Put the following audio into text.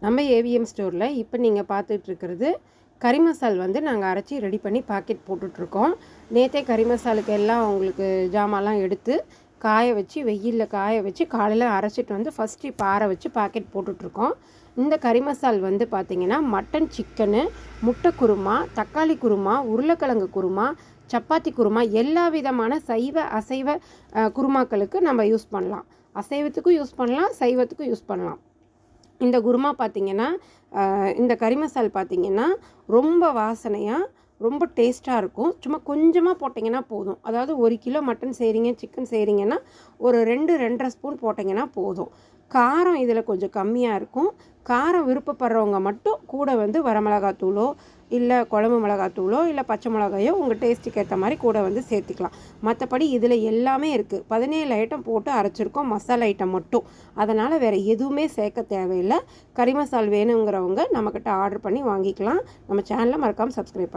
நம்ம ஏவிஎம் ஸ்டோரில் இப்போ நீங்கள் பார்த்துட்ருக்கிறது கறி மசால் வந்து நாங்கள் அரைச்சி ரெடி பண்ணி பாக்கெட் போட்டுட்ருக்கோம். நேற்றே கறி மசாலுக்கு எல்லாம் உங்களுக்கு ஜாமான்லாம் எடுத்து காய வச்சு வெயிலில் காய வச்சு காலையில் அரைச்சிட்டு வந்து ஃபஸ்ட்டு இப்போ ஆற வச்சு பாக்கெட் போட்டுட்ருக்கோம். இந்த கறி மசால் வந்து பார்த்திங்கன்னா மட்டன், சிக்கனு, முட்டை குருமா, தக்காளி குருமா, உருளைக்கிழங்கு குருமா, சப்பாத்தி குருமா, எல்லா விதமான சைவ அசைவ குருமாக்களுக்கு நம்ம யூஸ் பண்ணலாம். அசைவத்துக்கும் யூஸ் பண்ணலாம், சைவத்துக்கும் யூஸ் பண்ணலாம். இந்த குருமா பார்த்திங்கன்னா இந்த கறி மசால் பார்த்திங்கன்னா ரொம்ப வாசனையாக ரொம்ப டேஸ்ட்டாக இருக்கும். சும்மா கொஞ்சமாக போட்டிங்கன்னா போதும். அதாவது 1 கிலோ மட்டன் செய்கிறீங்க, சிக்கன் செய்கிறீங்கன்னா ஒரு 2-2.5 ஸ்பூன் போட்டிங்கன்னா போதும். காரம் இதில் கொஞ்சம் கம்மியாக இருக்கும். காரம் விருப்பப்படுறவங்க மட்டும் கூட வந்து வரமிளகாத்தூளோ இல்லை குழம்பு மிளகாத்தூளோ இல்லை பச்சை மிளகாயோ உங்கள் டேஸ்ட்டுக்கு ஏற்ற மாதிரி கூட வந்து சேர்த்துக்கலாம். மற்றபடி இதில் எல்லாமே இருக்குது. 17 ஐட்டம் போட்டு அரைச்சிருக்கோம், மசாலா ஐட்டம் மட்டும். அதனால் வேறு எதுவுமே சேர்க்க தேவையில்லை. கறி மசால் வேணுங்கிறவங்க நம்மக்கிட்ட ஆர்டர் பண்ணி வாங்கிக்கலாம். நம்ம சேனலை மறக்காமல் சப்ஸ்கிரைப்